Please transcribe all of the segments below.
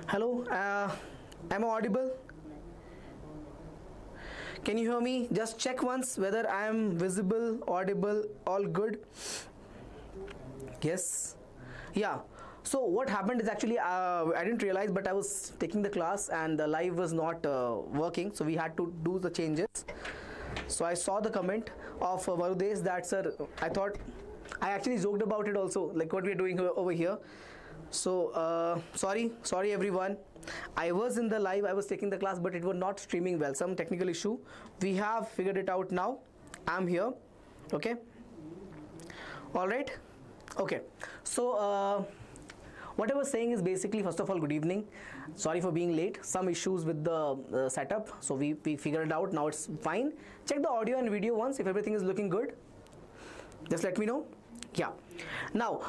Hello, am I audible? Can you hear me? Just check once whether I am visible, audible, all good. Yes. Yeah. So what happened is actually I didn't realize, but I was taking the class and the live was not working, so we had to do the changes. So I saw the comment of Varudesh that, sir, I thought, I actually joked about it also, like what we're doing over here. So sorry everyone, I was in the live, I was taking the class, but it was not streaming well, some technical issue. We have figured it out now. I'm here. Okay, all right. Okay, so what I was saying is basically, first of all, good evening. Sorry for being late, some issues with the setup, so we figured it out. Now it's fine. Check the audio and video once. If everything is looking good, just let me know. Yeah. Now,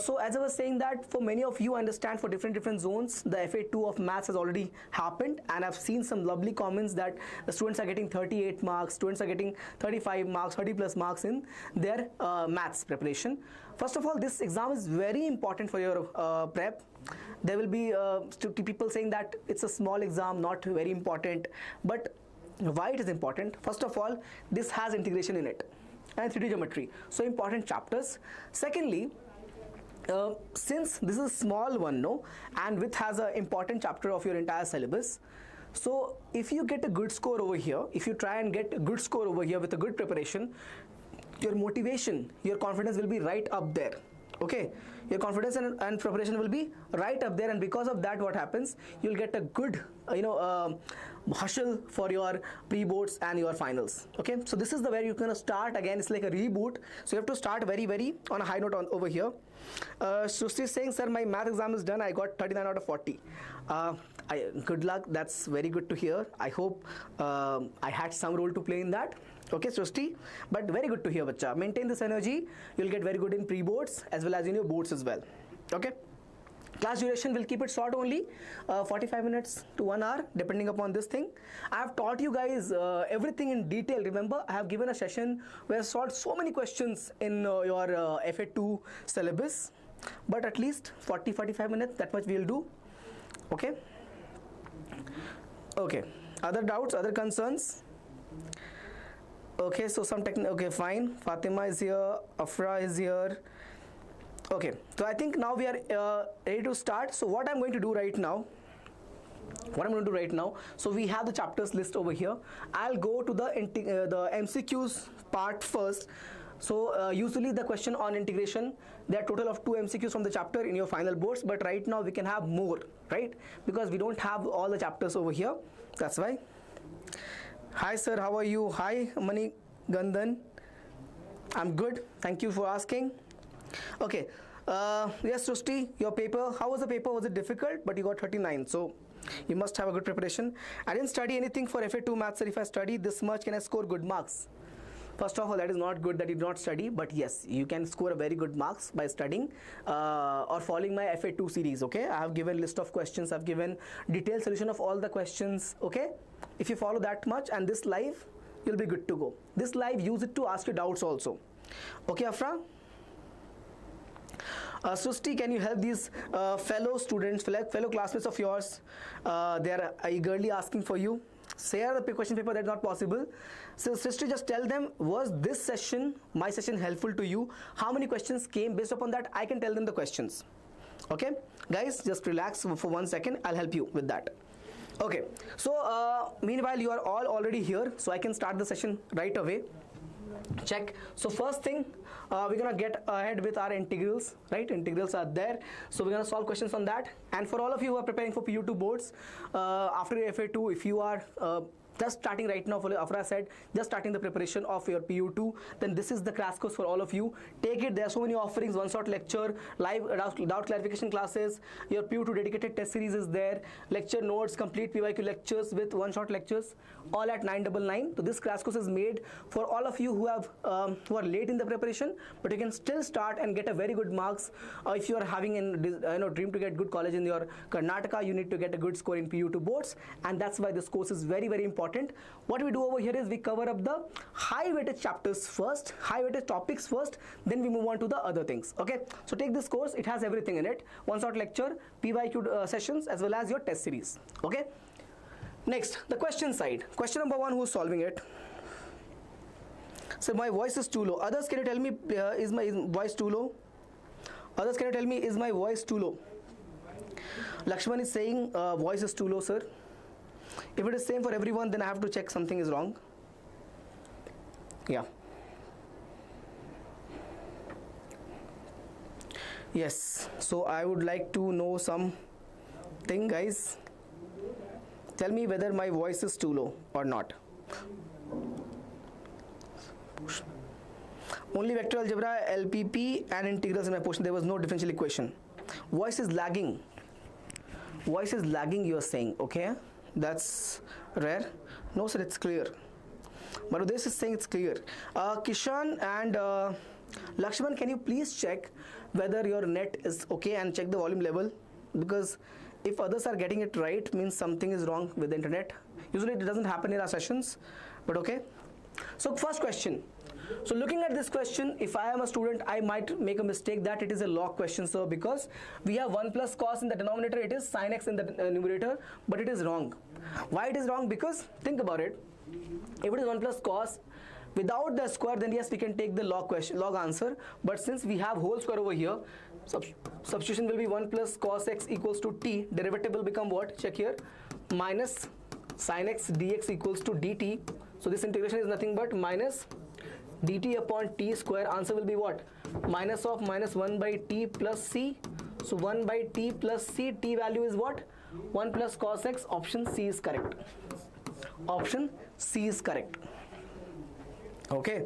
so as I was saying that for many of you, understand for different zones, the FA2 of maths has already happened, and I've seen some lovely comments that the students are getting 38 marks, students are getting 35 marks, 30 plus marks in their maths preparation. First of all, this exam is very important for your prep. There will be people saying that it's a small exam, not very important, but why it is important? First of all, this has integration in it and 3D geometry, so important chapters. Secondly, since this is a small one, and which has an important chapter of your entire syllabus, so if you get a good score over here, if you try and get a good score over here with a good preparation, your motivation, your confidence will be right up there. Okay, your confidence and preparation will be right up there, and because of that, what happens, you'll get a good hustle for your pre-boards and your finals. Okay, so this is the where you're gonna start again. It's like a reboot, so you have to start very on a high note over here. Susti is saying, sir, my math exam is done, I got 39 out of 40. Good luck, that's very good to hear. I hope I had some role to play in that. Okay, Srusti, but very good to hear, bacha. Maintain this energy, you'll get very good in pre-boards as well as in your boards as well. Okay, class duration will keep it short only, 45 minutes to 1 hour, depending upon this thing. I have taught you guys everything in detail. Remember, I have given a session where I solved so many questions in your FA2 syllabus, but at least 40-45 minutes, that much we'll do. Okay. Okay, other doubts, other concerns? Okay, so some technical, okay, fine. Fatima is here, Afra is here. Okay, so I think now we are ready to start. So what I'm going to do right now, so we have the chapters list over here. I'll go to the MCQs part first. So usually the question on integration, there are total of 2 MCQs from the chapter in your final boards, but right now we can have more, right? Because we don't have all the chapters over here, that's why. Hi sir, how are you? Hi Mani Gandan, I'm good, thank you for asking. Okay, yes Srusti, your paper, how was the paper? Was it difficult? But you got 39, so you must have a good preparation. I didn't study anything for FA2 maths, sir. If I study this much, can I score good marks? First of all, that is not good that you do not study, but yes, you can score a very good marks by studying or following my FA2 series. Okay, I have given list of questions, I've given detailed solution of all the questions. Okay, if you follow that much, and this live, you'll be good to go. This live, use it to ask your doubts also. Okay, Afra? Susti, can you help these fellow students, fellow classmates of yours? They are eagerly asking for you. Share the question paper, that's not possible. So sister, just tell them, was this session, my session, helpful to you? How many questions came? Based upon that, I can tell them the questions. Okay, guys, just relax for 1 second. I'll help you with that. Okay, so meanwhile, you are all already here, so I can start the session right away. Check. So first thing, we're gonna get ahead with our integrals, right? Integrals are there, so we're gonna solve questions on that. And for all of you who are preparing for PU2 boards, after FA2, if you are just starting right now, for Afra said, just starting the preparation of your PU2, then this is the crash course for all of you. Take it. There are so many offerings, one-shot lecture, live doubt clarification classes, your PU2 dedicated test series is there, lecture notes, complete PYQ lectures with one-shot lectures, all at 999. So this crash course is made for all of you who have who are late in the preparation, but you can still start and get a very good marks. If you are having a dream to get good college in your Karnataka, you need to get a good score in PU2 boards, and that's why this course is very important important. What we do over here is we cover up the high weightage chapters first, high weightage topics first, then we move on to the other things. Okay, so take this course, it has everything in it: one shot lecture, PYQ sessions, as well as your test series. Okay, next, the question side. Question number 1, who's solving it? So my voice is too low. Others, can you tell me, is my voice too low? Others, can you tell me, is my voice too low? Lakshman is saying voice is too low, sir. If it is same for everyone, then I have to check something is wrong. Yeah. Yes. So I would like to know something, guys. Tell me whether my voice is too low or not. Only vector algebra, LPP and integrals in my portion. There was no differential equation. Voice is lagging. Voice is lagging, you are saying. Okay, that's rare. No, sir, it's clear. But this is saying it's clear. Kishan and Lakshman, can you please check whether your net is okay and check the volume level? Because if others are getting it right, means something is wrong with the internet. Usually it doesn't happen in our sessions, but okay. So first question. So looking at this question, if I am a student, I might make a mistake that it is a log question. So because we have 1 plus cos in the denominator, it is sin x in the numerator, but it is wrong. Why it is wrong? Because think about it. If it is 1 plus cos without the square, then yes, we can take the log answer. But since we have whole square over here, substitution will be 1 plus cos x equals to t. Derivative will become what? Check here. Minus sin x dx equals to dt. So this integration is nothing but minus dt upon t square. Answer will be what? Minus of minus 1 by t plus c. So 1 by t plus c, t value is what? 1 plus cos x. Option C is correct. Option C is correct. Okay,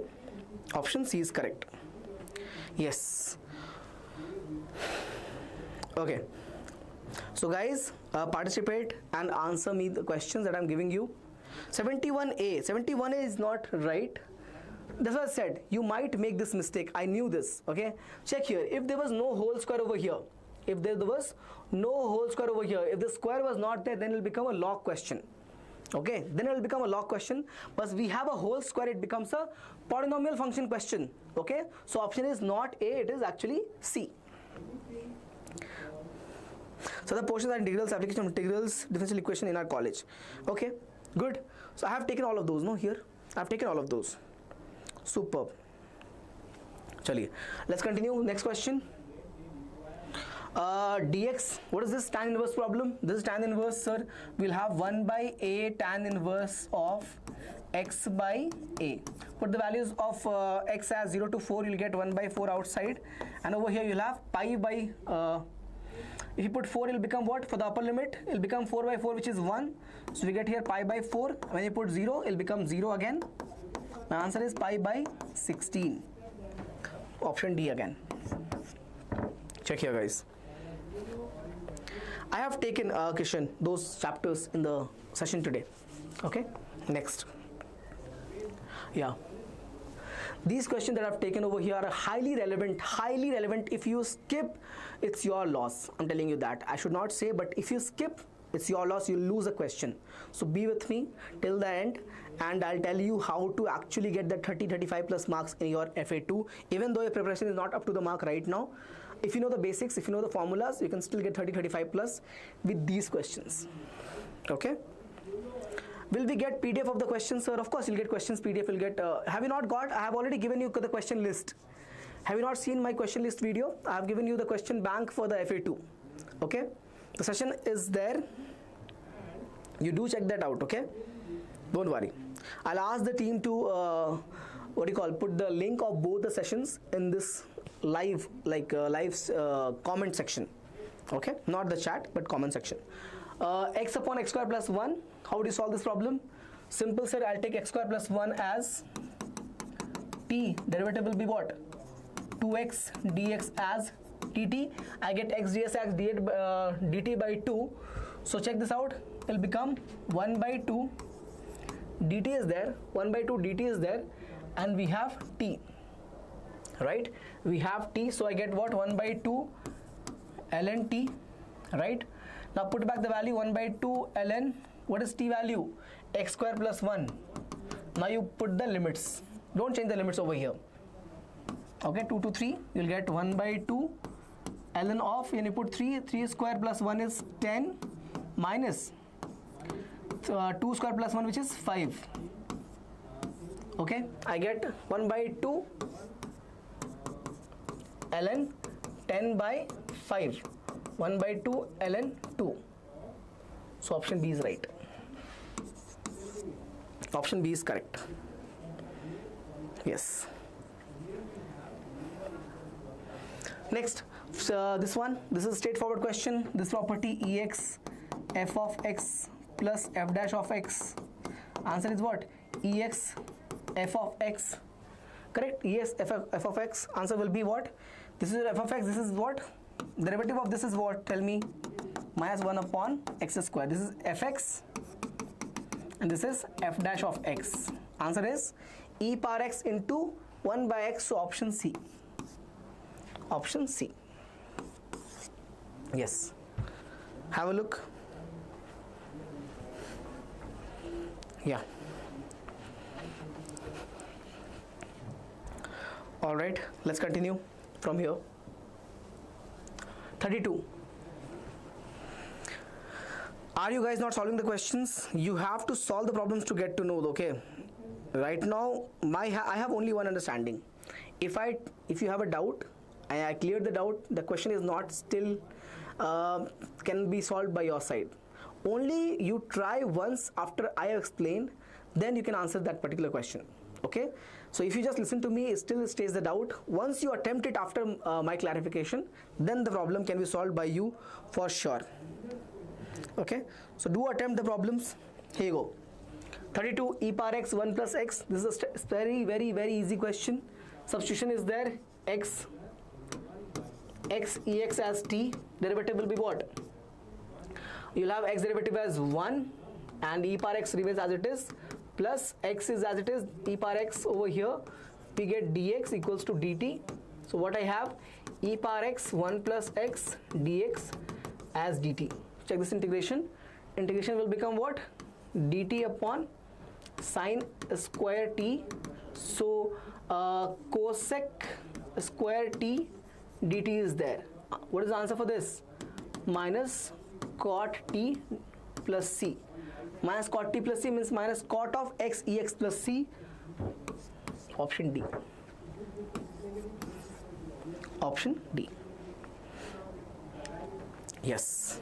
option C is correct. Yes. Okay, so guys, participate and answer me the questions that I'm giving you. 71A is not right. That's what I said, you might make this mistake. I knew this. Okay, check here. If there was no whole square over here, if there was no whole square over here, if the square was not there, then it will become a log question. Okay, then it will become a log question. But we have a whole square, it becomes a polynomial function question. Okay, so option is not A, it is actually C. So the portions are integrals, application of integrals, differential equation in our college. Okay, good. So I have taken all of those, no, here. I have taken all of those. Superb. Chaliye, let's continue. Next question. Dx, what is this tan inverse problem? This is tan inverse, sir. We'll have 1 by a tan inverse of x by a. Put the values of x as 0 to 4, you'll get 1 by 4 outside. And over here you'll have pi by, if you put 4, it'll become what? For the upper limit, it'll become 4 by 4, which is 1. So we get here pi by 4. When you put 0, it'll become 0 again. My answer is pi by 16. Option D again. Check here, guys. I have taken, Kishan, those chapters in the session today. Okay, next. Yeah. These questions that I've taken over here are highly relevant, highly relevant. If you skip, it's your loss. I'm telling you that. I should not say, but if you skip, it's your loss. You'll lose a question. So be with me till the end, and I'll tell you how to actually get the 30-35 plus marks in your FA2. Even though your preparation is not up to the mark right now, if you know the basics, if you know the formulas, you can still get 30-35 plus with these questions. Okay. Will we get PDF of the questions, sir? Of course, you'll get questions PDF. You'll get. Have you not got? I have already given you the question list. Have you not seen my question list video? I have given you the question bank for the FA2. Okay. The session is there. You do check that out. Okay. Don't worry. I'll ask the team to put the link of both the sessions in this live comment section. Okay, not the chat but comment section. X upon x square plus 1. How do you solve this problem? Simple, sir. I'll take x square plus 1 as t. Derivative will be what? 2x dx as dt. I get x ds as dt by 2. So check this out. It will become 1 by 2 dt is there, 1 by 2 dt is there, and we have t, right? We have t, so I get what? 1 by 2 ln t, right? Now put back the value 1 by 2 ln What is t value? X square plus 1. Now you put the limits. Don't change the limits over here. Okay, 2 to 3, you'll get 1 by 2 ln of, when you put 3 square plus 1 is 10 minus 2 square plus 1, which is 5. Okay, I get 1 by 2 ln 10 by 5. 1 by 2 ln 2. So option B is right. Option B is correct. Yes. Next, this is a straightforward question. This property Ex f of x plus f dash of x. Answer is what? Ex f of x. Correct? Ex f of x. Answer will be what? This is f of x. This is what? Derivative of this is what? Tell me. Minus 1 upon x square. This is fx and this is f dash of x. Answer is e power x into 1 by x. So option C. Option C. Yes. Have a look. Yeah. All right. Let's continue from here. 32. Are you guys not solving the questions? You have to solve the problems to get to know, okay? Right now, I have only one understanding. If you have a doubt, I cleared the doubt, the question is not still can be solved by your side. Only you try once after I have explained, then you can answer that particular question. Okay? So if you just listen to me, it still stays the doubt. Once you attempt it after my clarification, then the problem can be solved by you for sure. Okay? So do attempt the problems. Here you go. 32 e power x 1 plus x. This is a very, very, very easy question. Substitution is there. X ex as t. Derivative will be what? You'll have x derivative as 1 and e power x remains as it is, plus x is as it is, e power x over here, we get dx equals to dt. So what I have, e power x 1 plus x dx as dt. Check this integration. Integration will become what? Dt upon sine square t. So cosec square t dt is there. What is the answer for this? Minus cot t plus c. Minus cot t plus c means minus cot of x ex plus c. Option D. Option D. Yes.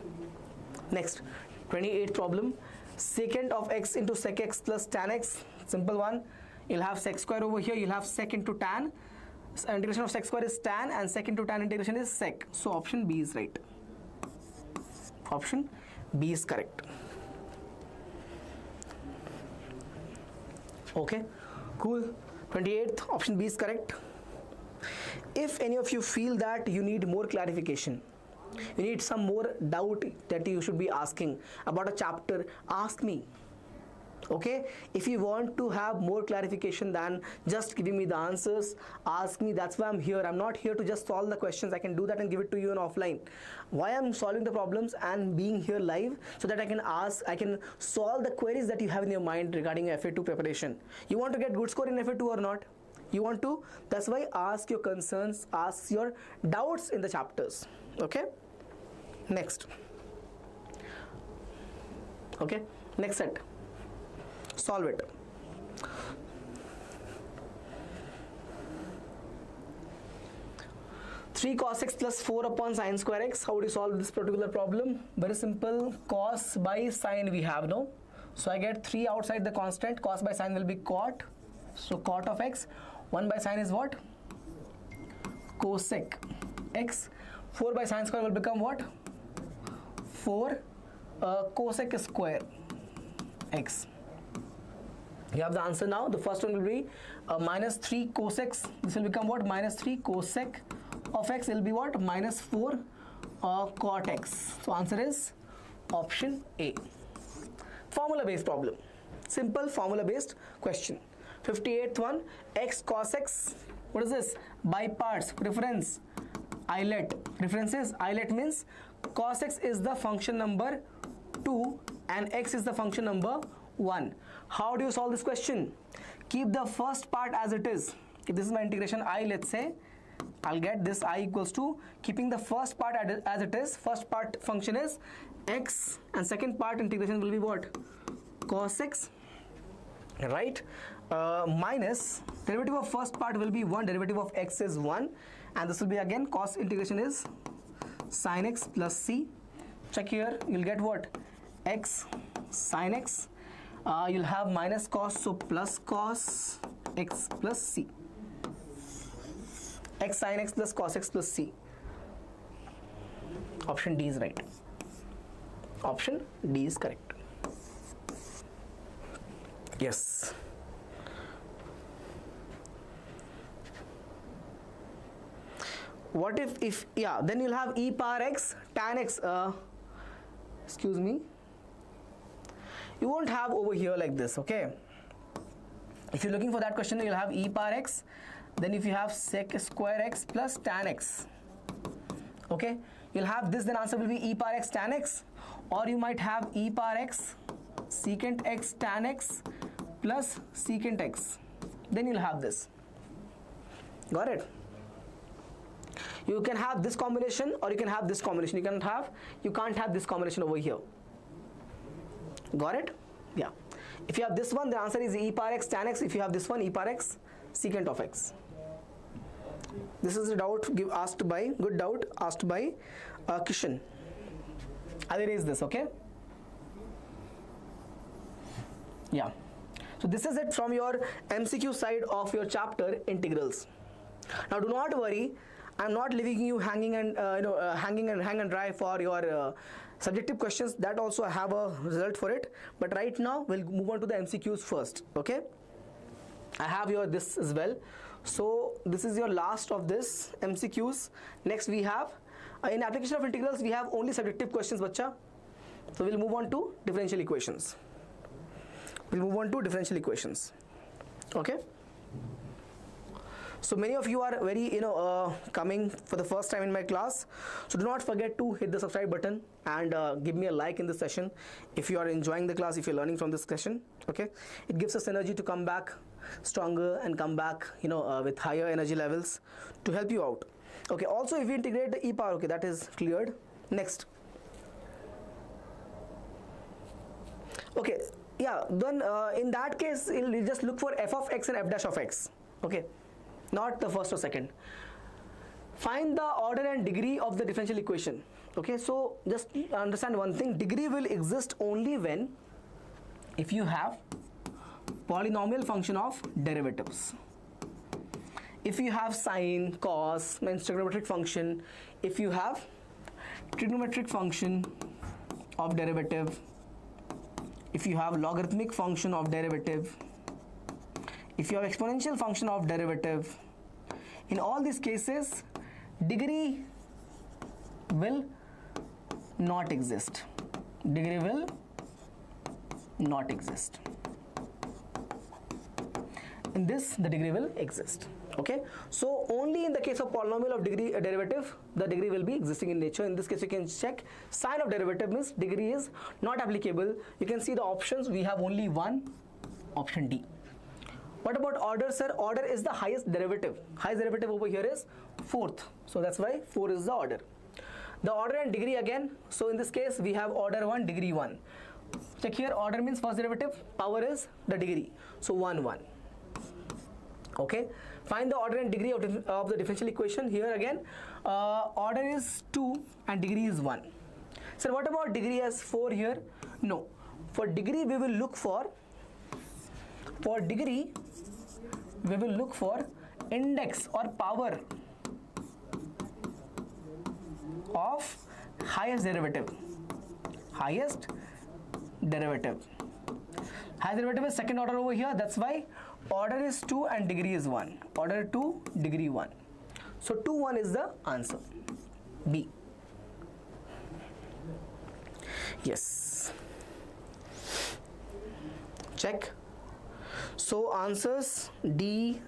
Next, 28th problem. Secant of x into sec x plus tan x. Simple one. You'll have sec square over here. You'll have sec into tan. So integration of sec square is tan and sec into tan integration is sec. So option B is right. Option B is correct. Okay, cool. 28th, option B is correct. If any of you feel that you need more clarification, you need some more doubt that you should be asking about a chapter, ask me. Okay, if you want to have more clarification than just giving me the answers, ask me. That's why I'm here. I'm not here to just solve the questions. I can do that and give it to you in offline. Why I'm solving the problems and being here live, so that I can solve the queries that you have in your mind regarding FA2 preparation. You want to get good score in FA2 or not? You want to? That's why ask your concerns, ask your doubts in the chapters. Okay, next. Okay, next set. Solve it. Three cos x plus 4 upon sine square x. How do you solve this particular problem? Very simple. Cos by sine we have, no? So I get 3 outside the constant. Cos by sine will be cot. So cot of x. 1 by sine is what? Cosec x. 4 by sine square will become what? 4 cosec square x. You have the answer now. The first one will be minus 3 cosec. This will become what? Minus 3 cosec of x will be what? Minus 4 cot x. So answer is option A. Formula based problem. Simple formula based question. 58th one, x cos x. What is this? By parts. Reference islet. Reference is islet means cos x is the function number 2 and x is the function number 1. How do you solve this question? Keep the first part as it is. If this is my integration I, let's say, I'll get this I equals to, keeping the first part as it is, first part function is x, and second part integration will be what? Cos x, right? Minus, derivative of first part will be 1, derivative of x is 1, and this will be again cos integration is sin x plus c. Check here, you'll get what? X sin x, you'll have minus cos, so plus cos x plus c. X sin x plus cos x plus c. Option D is right. Option D is correct. Yes. What if yeah, then you'll have e power x tan x, excuse me, you won't have over here like this, okay? If you're looking for that question, you'll have e power x, then if you have sec square x plus tan x, okay, you'll have this, then answer will be e power x tan x, or you might have e power x secant x tan x plus secant x, then you'll have this. Got it? You can have this combination or you can have this combination. You can't have this combination over here. Got it? Yeah. If you have this one, the answer is e power x tan x. If you have this one, e power x secant of x. This is a doubt asked by, good doubt asked by Kishan. I'll erase this, okay? Yeah. So this is it from your MCQ side of your chapter integrals. Now do not worry, I'm not leaving you hanging and hang and dry for your subjective questions. That also I have a result for it. But right now we'll move on to the MCQs first. Okay. I have your this as well. So this is your last of this MCQs. Next we have in application of integrals we have only subjective questions, bacha. So we'll move on to differential equations. Okay. So many of you are very coming for the first time in my class, so do not forget to hit the subscribe button and give me a like in this session if you are enjoying the class, if you're learning from this session. Okay, it gives us energy to come back stronger and come back with higher energy levels to help you out. Okay, also if you integrate the e power, okay, that is cleared. Next, okay, yeah, then in that case you'll just look for f of x and f dash of x. Okay, not the first or second. Find the order and degree of the differential equation. Okay, so just understand one thing, degree will exist only when if you have polynomial function of derivatives. If you have sine, cos, means trigonometric function, if you have trigonometric function of derivative, if you have logarithmic function of derivative, if you have exponential function of derivative, in all these cases degree will not exist. Degree will not exist. In this the degree will exist. Okay, so only in the case of polynomial of degree derivative the degree will be existing in nature. In this case you can check sine of derivative means degree is not applicable. You can see the options, we have only one, option D. What about order, sir? Order is the highest derivative. Highest derivative over here is fourth. So that's why 4 is the order. The order and degree again. So in this case we have order 1, degree 1. Check here, order means first derivative, power is the degree. So 1, 1. Okay. Find the order and degree of the differential equation. Here again, order is 2 and degree is 1. Sir, what about degree as 4 here? No. For degree we will look for index or power of highest derivative. Highest derivative is second order over here. That's why order is 2 and degree is 1. Order 2, degree 1. So 2, 1 is the answer. B. Yes. Check. So answers D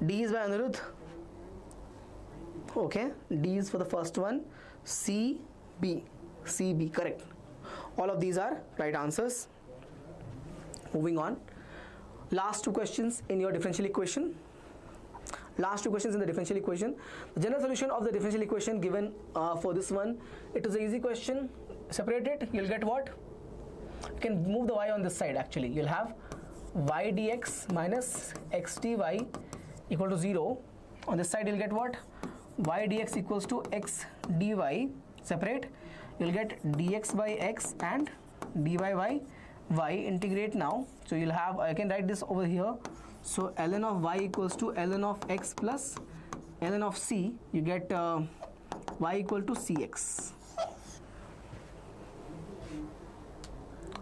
is by Anirudh. Okay, D is for the first one. C, B, correct. All of these are right answers. Moving on. Last two questions in your differential equation. Last two questions in the differential equation. The general solution of the differential equation given for this one, it is an easy question. Separate it, you'll get what? You can move the y on this side actually. You'll have y dx minus x dy equal to 0. On this side you'll get what? Y dx equals to x dy. Separate. You'll get dx by x and dy by y. Integrate now. So you'll have, I can write this over here. So ln of y equals to ln of x plus ln of c. You get y equal to cx.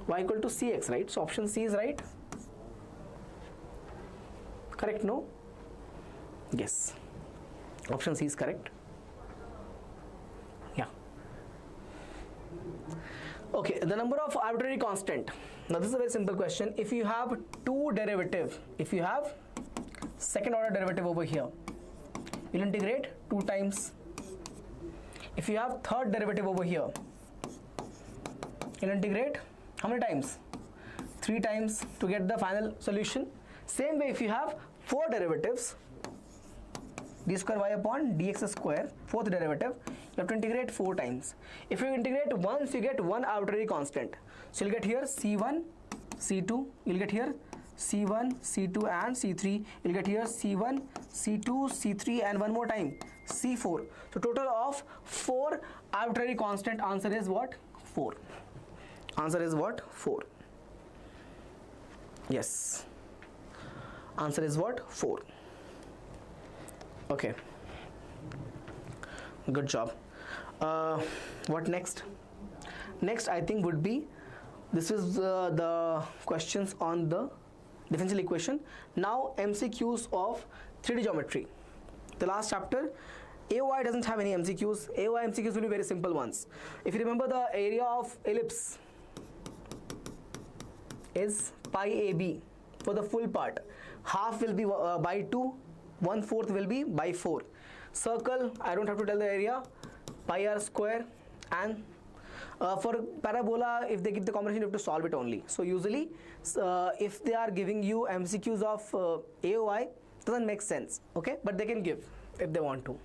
Y equal to cx, right? So option C is right. Correct, no? Yes. Option C is correct. Yeah. Okay, the number of arbitrary constant. Now this is a very simple question. If you have two derivative, if you have second order derivative over here, you'll integrate 2 times. If you have third derivative over here, you'll integrate how many times? 3 times to get the final solution. Same way if you have 4 derivatives, d square y upon dx square, fourth derivative, you have to integrate 4 times. If you integrate once, you get one arbitrary constant. So you'll get here C1, C2, you'll get here C1, C2 and C3, you'll get here C1, C2, C3 and one more time C4. So total of 4 arbitrary constant. Answer is what? 4. Answer is what? 4. Yes. Answer is what? 4. Okay. Good job. What next? Next I think would be, this is the questions on the differential equation. Now MCQs of 3D geometry. The last chapter, AOI doesn't have any MCQs. AOI MCQs will be very simple ones. If you remember, the area of ellipse is pi AB for the full part. Half will be by 2, 1/4 will be by 4. Circle, I don't have to tell the area, pi r square. And for parabola, if they give the combination, you have to solve it only. So usually if they are giving you MCQs of AOI, doesn't make sense, okay, but they can give if they want to,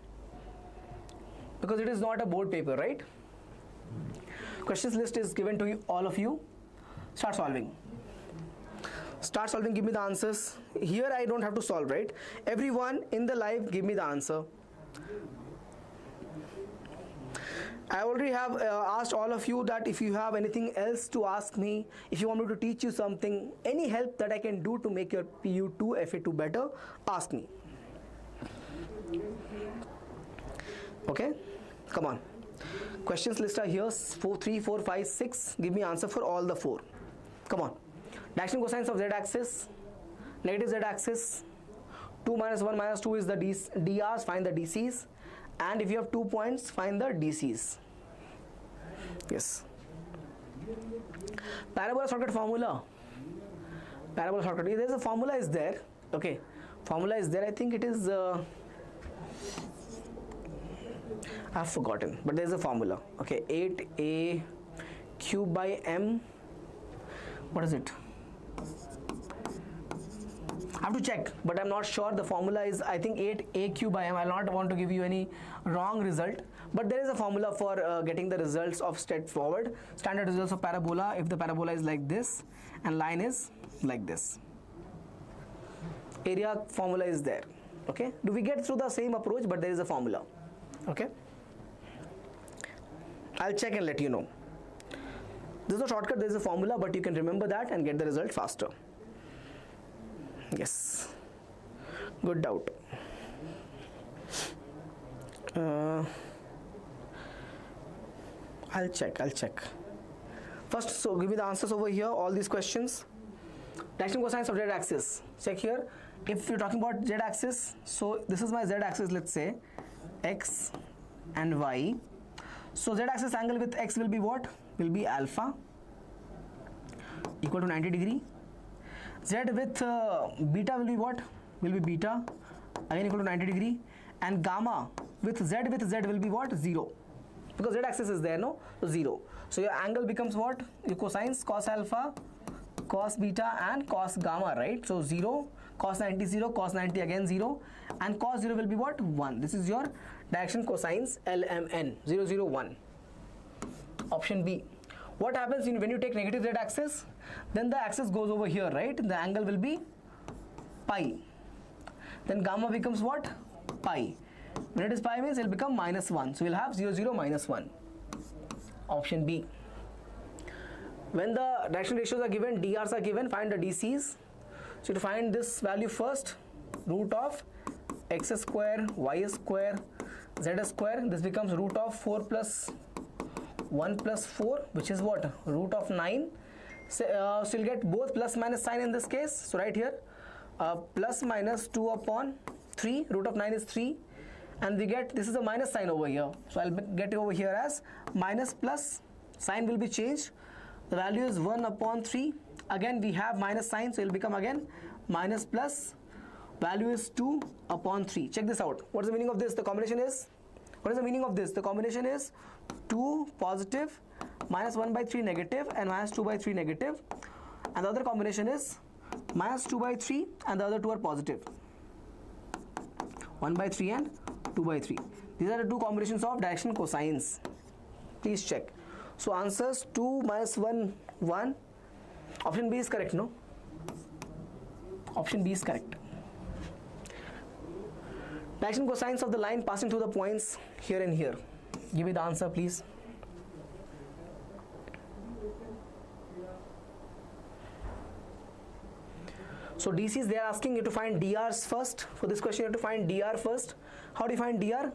because it is not a board paper, right? Questions list is given to you, all of you. Start solving. Start solving, give me the answers. Here I don't have to solve, right? Everyone in the live, give me the answer. I already have asked all of you that if you have anything else to ask me, if you want me to teach you something, any help that I can do to make your PU2 FA2 better, ask me. Okay, come on. Questions list are here, 4, 3, 4, 5, 6. Give me answer for all the 4. Come on. Direction cosines of z-axis, negative z-axis, 2 minus 1 minus 2 is the DRs, find the DCs, and if you have 2 points, find the DCs. Yes. Parabola shortcut formula. Parabola shortcut, there's a formula is there, okay, formula is there, I think it is, I've forgotten, but there's a formula, okay, 8a cube by m, what is it? I have to check, but I'm not sure. The formula is, I think, 8a cube by m. I'll not want to give you any wrong result, but there is a formula for getting the results of straightforward standard results of parabola. If the parabola is like this and line is like this, area formula is there. Okay, do we get through the same approach, but there is a formula. Okay, I'll check and let you know. There's no shortcut, there is a formula, but you can remember that and get the result faster. Yes, good doubt. I'll check. First, so give me the answers over here, all these questions. Direction cosines of z-axis. Check here. If you're talking about z-axis, so this is my z-axis, let's say, x and y. So z-axis angle with x will be what? Will be alpha equal to 90 degree. Z with beta will be what? Will be beta, again equal to 90 degree. And gamma with z will be what? 0. Because z axis is there, no? So 0. So your angle becomes what? Your cosines, cos alpha, cos beta and cos gamma, right? So 0, cos 90 0, cos 90 again 0, and cos 0 will be what? 1. This is your direction cosines LMN 0 0 1. Option B. What happens when you take negative z axis? Then the axis goes over here, right? The angle will be pi. Then gamma becomes what? Pi. When it is pi means it will become -1. So we'll have 0 0 -1. Option B. When the direction ratios are given, DRs are given, find the DCs. So to find this value first, root of x square, y square, z square, this becomes root of 4 plus 1 plus 4, which is what? Root of 9. So you'll get both plus minus sign in this case. So right here, plus minus 2 upon 3, root of 9 is 3. And we get, this is a minus sign over here. So I'll get it over here as minus plus, sign will be changed. The value is 1 upon 3. Again we have minus sign, so it will become again minus plus. Value is 2 upon 3. Check this out. What is the meaning of this? The combination is, what is the meaning of this? The combination is 2 positive, minus 1 by 3 negative, and minus 2 by 3 negative. And the other combination is minus 2 by 3, and the other two are positive. 1 by 3 and 2 by 3. These are the two combinations of direction cosines. Please check. So answers 2 minus 1, 1. Option B is correct, no? Option B is correct. Direction cosines of the line passing through the points here and here. Give me the answer, please. So DCs, they are asking you to find DRs first. For this question, you have to find DR first. How do you find DR?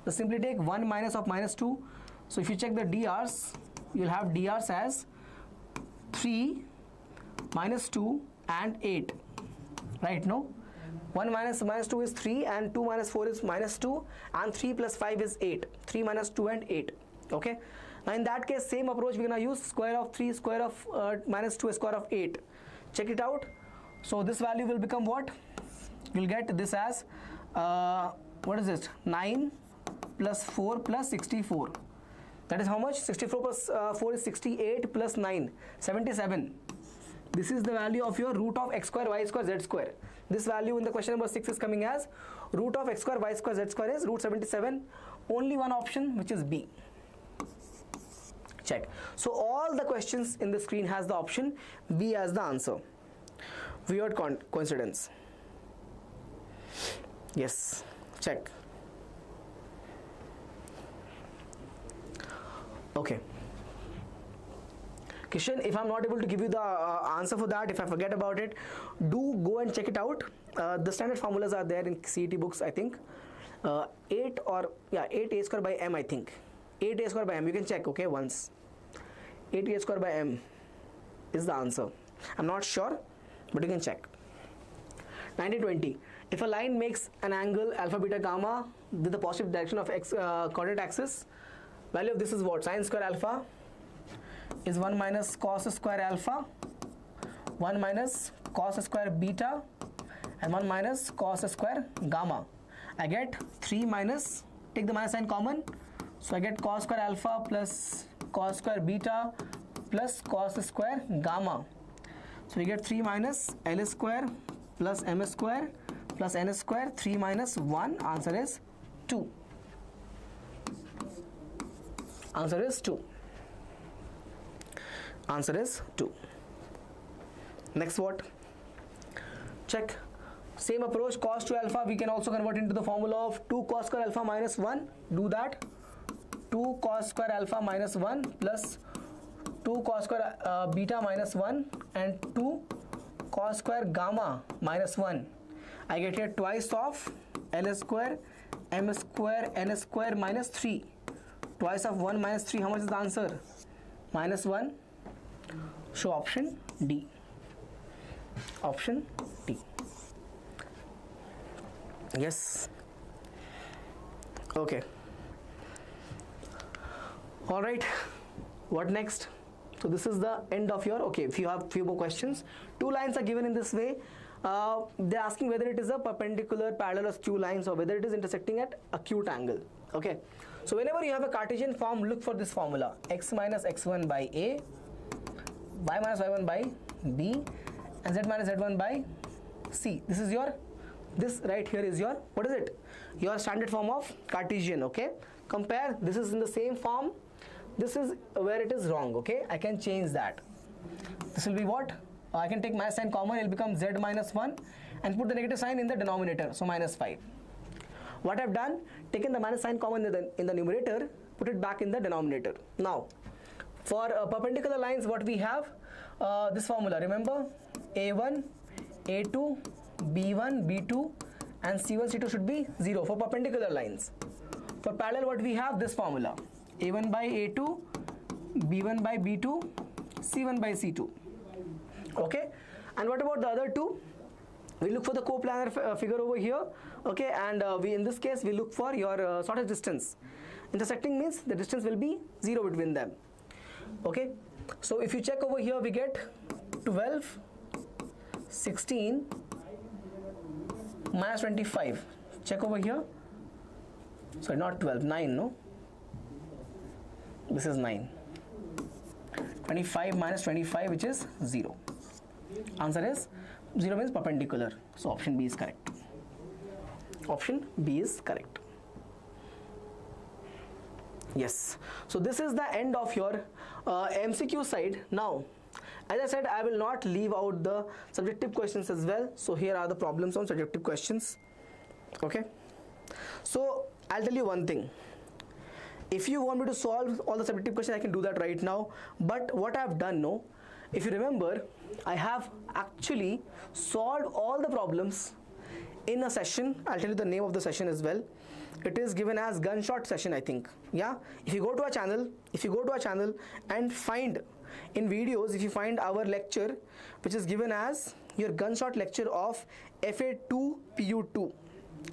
So simply take 1 minus of minus 2. So if you check the DRs, you'll have DRs as 3, minus 2 and 8. Right, no? 1 minus minus 2 is 3, and 2 minus 4 is minus 2, and 3 plus 5 is 8. 3 minus 2 and 8. Okay? Now in that case, same approach we're going to use, square of 3, square of minus 2, square of 8. Check it out. So this value will become what? You'll get this as, what is this? 9 plus 4 plus 64. That is how much? 64 plus 4 is 68 plus 9, 77. This is the value of your root of x square, y square, z square. This value in the question number 6 is coming as root of x square, y square, z square is root 77. Only one option, which is B. Check. So all the questions in the screen has the option B as the answer. Weird coincidence. Yes. Check. Okay. Kishan, if I'm not able to give you the answer for that, if I forget about it, do go and check it out. The standard formulas are there in CET books, I think. 8a square by m, I think. 8a square by m, you can check, okay, once. 8a square by m is the answer. I'm not sure, but you can check. 1920. If a line makes an angle alpha, beta, gamma with the positive direction of x coordinate axis, value of this is what? Sin square alpha is 1 minus cos square alpha, 1 minus cos square beta, and 1 minus cos square gamma. I get 3 minus, take the minus sign common, so I get cos square alpha plus cos square beta plus cos square gamma. So we get 3 minus L square plus M square plus N square, 3 minus 1, answer is 2. Answer is 2. Answer is 2. Next what? Check. Same approach, cos 2 alpha we can also convert into the formula of 2 cos square alpha minus 1. Do that. 2 cos square alpha minus 1 plus 2 cos square beta minus 1 and 2 cos square gamma minus 1. I get here twice of L square, M square, N square minus 3. Twice of 1 minus 3, how much is the answer? Minus 1. So option D. Option D. Yes. Okay. All right. What next? So this is the end of your, okay, if you have few more questions, 2 lines are given in this way. They're asking whether it is a perpendicular, parallel or skew lines or whether it is intersecting at acute angle. Okay. So whenever you have a Cartesian form, look for this formula: x minus x1 by a, y minus y1 by b, and z minus z1 by c. This is your, this right here is your, what is it? Your standard form of Cartesian. Okay, compare, this is in the same form, this is where it is wrong. Okay, I can change that. This will be what? I can take minus sign common, it will become z minus 1, and put the negative sign in the denominator, so minus 5. What I've done, taken the minus sign common in the numerator, put it back in the denominator. Now for perpendicular lines, what we have, this formula, remember, a1, a2, b1, b2, and c1, c2 should be 0 for perpendicular lines. For parallel, what we have, this formula: a1 by a2, b1 by b2, c1 by c2. Okay, and what about the other two? We look for the coplanar figure over here. Okay, and we, in this case, we look for your shortest distance. Intersecting means the distance will be 0 between them. Okay, so if you check over here, we get 12, 16, minus 25. Check over here. Sorry, not 12, 9, no? This is 9. 25 minus 25, which is 0. Answer is 0 means perpendicular. So option B is correct. Option B is correct. Yes. So this is the end of your MCQ side. Now, as I said, I will not leave out the subjective questions as well. So here are the problems on subjective questions. Okay. So I'll tell you one thing. If you want me to solve all the subjective questions, I can do that right now. But what I've done, no, if you remember, I have actually solved all the problems in a session. I'll tell you the name of the session as well. It is given as Gunshot session, I think. Yeah. If you go to our channel, and find in videos, if you find our lecture, which is given as your Gunshot lecture of FA2 PU2.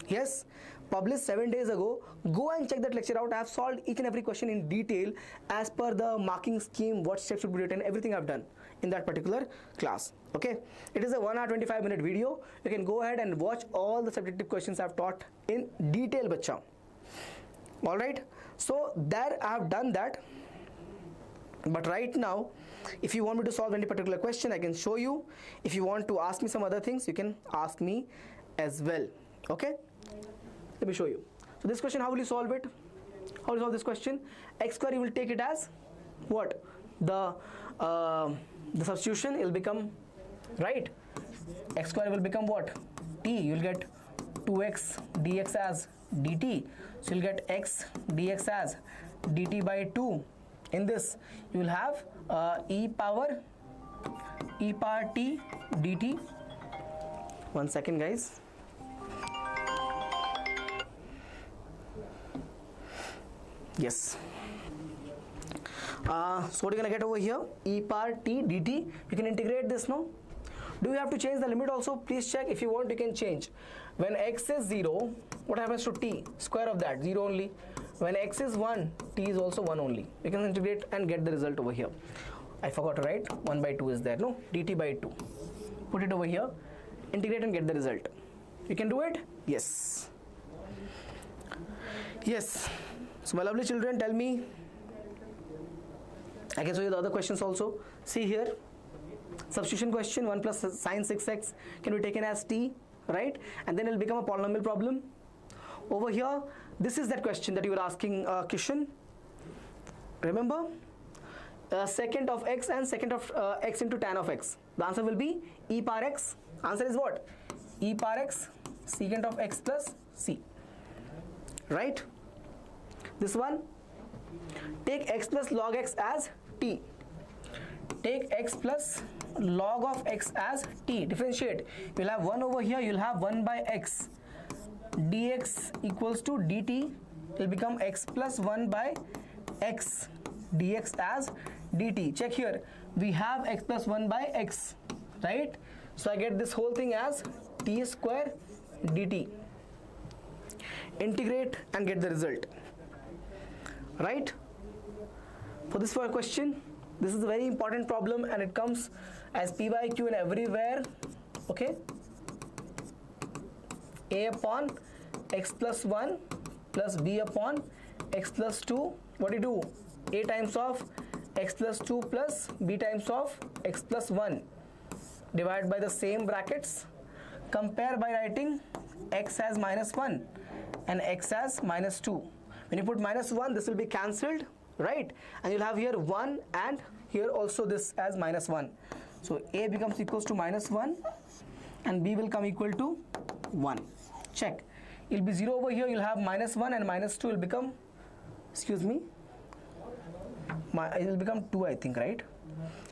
Yes, published 7 days ago. Go and check that lecture out. I have solved each and every question in detail as per the marking scheme, what steps should be written, everything I've done in that particular class. Okay, it is a 1 hour 25-minute video. You can go ahead and watch all the subjective questions I've taught in detail, bacha. All right, so there I have done that. But right now, if you want me to solve any particular question, I can show you. If you want to ask me some other things, you can ask me as well. Okay, let me show you. So this question, how will you solve it? How will you solve this question? X square, you will take it as what? The substitution, it will become, right? X square will become what? T. You will get 2x dx as dt. So you will get x dx as dt by 2. In this, you will have e power t dt. 1 second, guys. Yes. So what are you gonna get over here? E power t dt. You can integrate this now. Do you have to change the limit also? Please check. If you want, you can change. When x is 0, what happens to t? Square of that, 0 only. When x is 1, t is also 1 only. You can integrate and get the result over here. I forgot to write. 1 by 2 is there, no? dt by 2. Put it over here. Integrate and get the result. You can do it? Yes. Yes. So my lovely children, tell me. I can show you the other questions also. See here. Substitution question, 1 plus sine 6x can be taken as t, right? And then it will become a polynomial problem. Over here, this is that question that you were asking, Kishan. Remember? Secant of x and secant of x into tan of x. The answer will be e power x. Answer is what? E power x, secant of x plus c. Right? This one, take x plus log x as t. Take x plus log of x as t. Differentiate. You'll have 1 over here. You'll have 1 by x. Dx equals to dt. It will become x plus 1 by x. Dx as dt. Check here. We have x plus 1 by x. Right? So I get this whole thing as t square dt. Integrate and get the result. Right? For this question, this is a very important problem and it comes as PYQ and everywhere. Okay? A upon x plus 1 plus b upon x plus 2, what do you do? A times of x plus 2 plus b times of x plus 1, divide by the same brackets, compare by writing x as minus 1 and x as minus 2. When you put minus 1, this will be cancelled, right? And you'll have here 1 and here also this as minus 1. So a becomes equals to minus 1 and b will come equal to 1. Check. It will be 0 over here, you'll have minus 1 and minus 2 will become, excuse me, it will become 2, I think, right?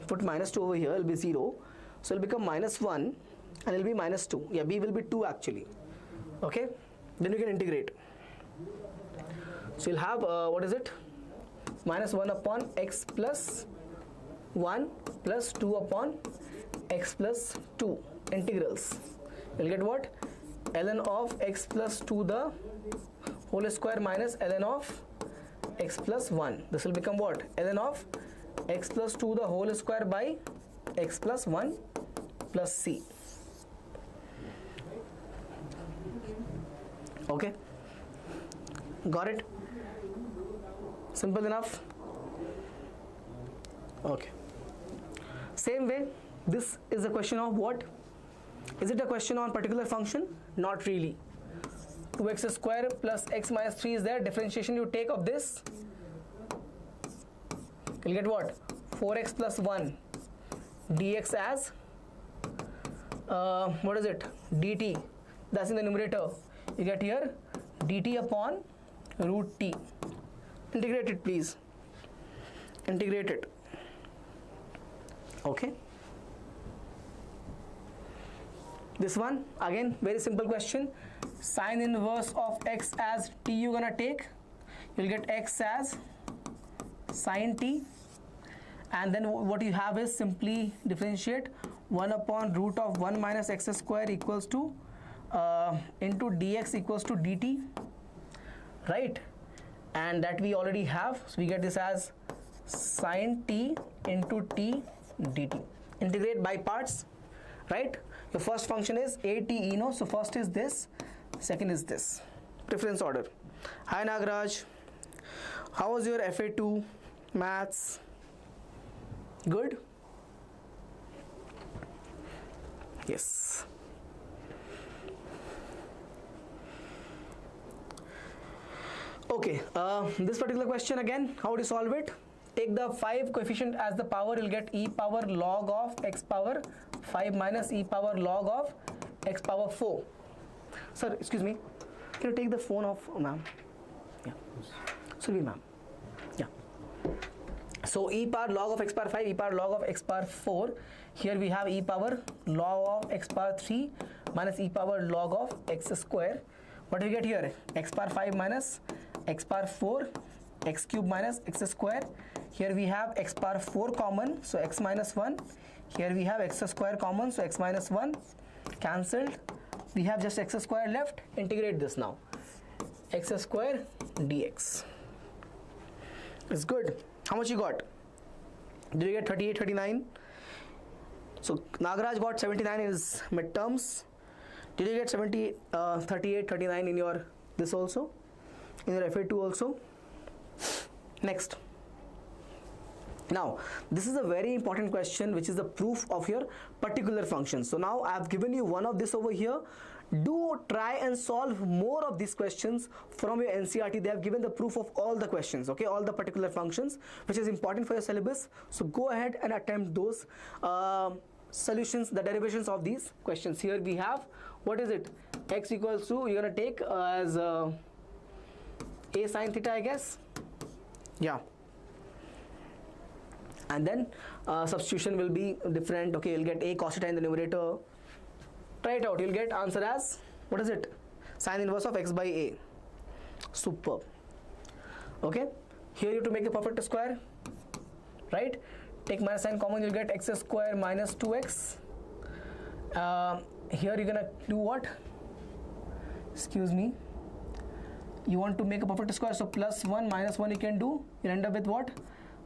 Put minus 2 over here, it will be 0. So it will become minus 1 and it will be minus 2. Yeah, b will be 2 actually. Okay? Then you can integrate. So you'll have, what is it? Minus 1 upon x plus 1 plus 2 upon x plus 2 integrals. You'll get what? ln of x plus 2 the whole square minus ln of x plus 1. This will become what? ln of x plus 2 the whole square by x plus 1 plus c. Okay? Got it? Simple enough? Okay. Same way, this is a question of what? Is it a question on particular function? Not really. 2x square plus x minus 3 is there. Differentiation you take of this, you'll get what? 4x plus 1 dx as what is it? dt. That's in the numerator. You get here dt upon root t. Integrate it, please. Integrate it. Okay. This one again very simple question. Sine inverse of x as t you're gonna take. You'll get x as sine t, and then what you have is simply differentiate 1 upon root of 1 minus x square equals to into dx equals to dt, right? And that we already have, so we get this as sine t into t dt. Integrate by parts, right? The first function is a t e, no? So first is this, second is this. Preference order. Hi Nagaraj, how was your FA2 maths? Good? Yes. Okay, this particular question again, how do you solve it? Take the 5 coefficient as the power, you'll get e power log of x power 5 minus e power log of x power 4. Sir, excuse me, can you take the phone off, ma'am? Yeah, Sylvie ma'am. Yeah. So e power log of x power 5, e power log of x power 4. Here we have e power log of x power 3 minus e power log of x square. What do we get here? X power 5 minus x power 4, x cube minus x square. Here we have x power 4 common, so x minus 1. Here we have x square common, so x minus 1. Cancelled. We have just x square left. Integrate this now. X square dx. It's good. How much you got? Did you get 38, 39? So Nagaraj got 79 in his midterms. Did you get 38, 39 in your this also? In your FA2 also? Next. Now, this is a very important question, which is the proof of your particular function. So now I have given you one of this over here. Do try and solve more of these questions from your NCERT. They have given the proof of all the questions, okay, all the particular functions, which is important for your syllabus. So go ahead and attempt those solutions, the derivations of these questions. Here we have, what is it? X equals to, you're going to take as a sine theta, I guess. Yeah. And then substitution will be different. Okay, you'll get a cos theta in the numerator. Try it out. You'll get answer as, what is it? Sine inverse of x by a. Superb. Okay. Here you have to make the perfect square. Right? Take minus sign common. You'll get x square minus 2x. Here you're gonna do what? Excuse me. You want to make a perfect square, so plus 1 minus 1 you can do. You'll end up with what?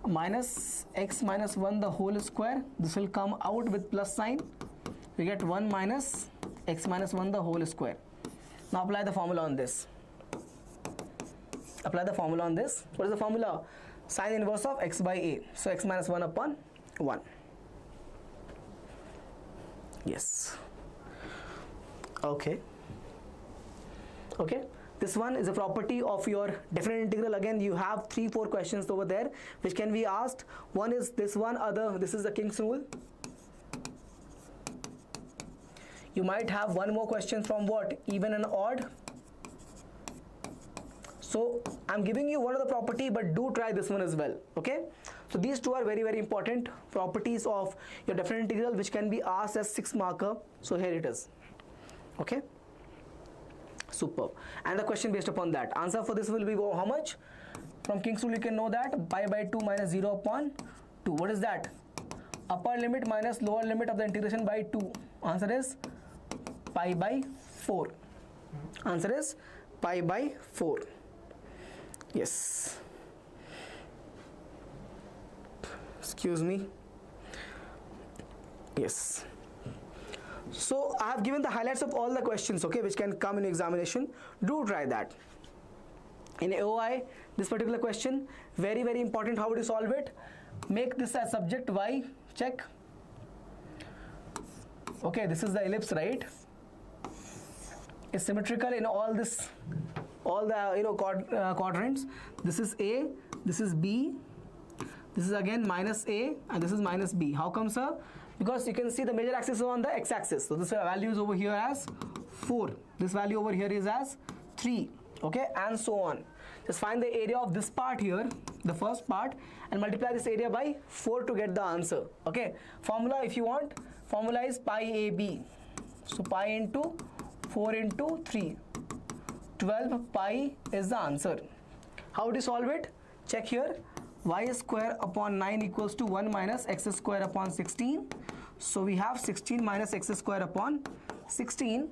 Minus x minus 1 the whole square. This will come out with plus sign. We get 1 minus x minus 1 the whole square. Now apply the formula on this. apply the formula on this. What is the formula? Sine inverse of x by a. So x minus 1 upon 1. Yes. Okay. Okay. This one is a property of your definite integral. Again, you have 3-4 questions over there which can be asked. One is this one, other, this is the King's rule. You might have one more question from what? Even and odd. So I'm giving you one of the property, but do try this one as well. Okay. So these two are very, very important properties of your definite integral which can be asked as 6 marker. So here it is. Okay. Superb. And the question based upon that. Answer for this will be how much? From King's rule you can know that pi by 2 minus 0 upon 2. What is that? Upper limit minus lower limit of the integration by 2. Answer is pi by 4. Answer is pi by 4. Yes. Excuse me. Yes. So I have given the highlights of all the questions, okay, which can come in examination. Do try that. In AOI, this particular question, very, very important. How would you solve it? Make this as subject y. Check. Okay, this is the ellipse, right? It's symmetrical in all this, all the quadrants. This is A, this is B, this is again minus A, and this is minus B. How come, sir? Because you can see the major axis is on the x-axis. So this value is over here as 4. This value over here is as 3. Okay, and so on. Just find the area of this part here, the first part, and multiply this area by 4 to get the answer. Okay, formula if you want, formula is pi AB. So pi into 4 into 3. 12 pi is the answer. How do you solve it? Check here. Y square upon 9 equals to 1 minus x square upon 16. So we have 16 minus x square upon 16.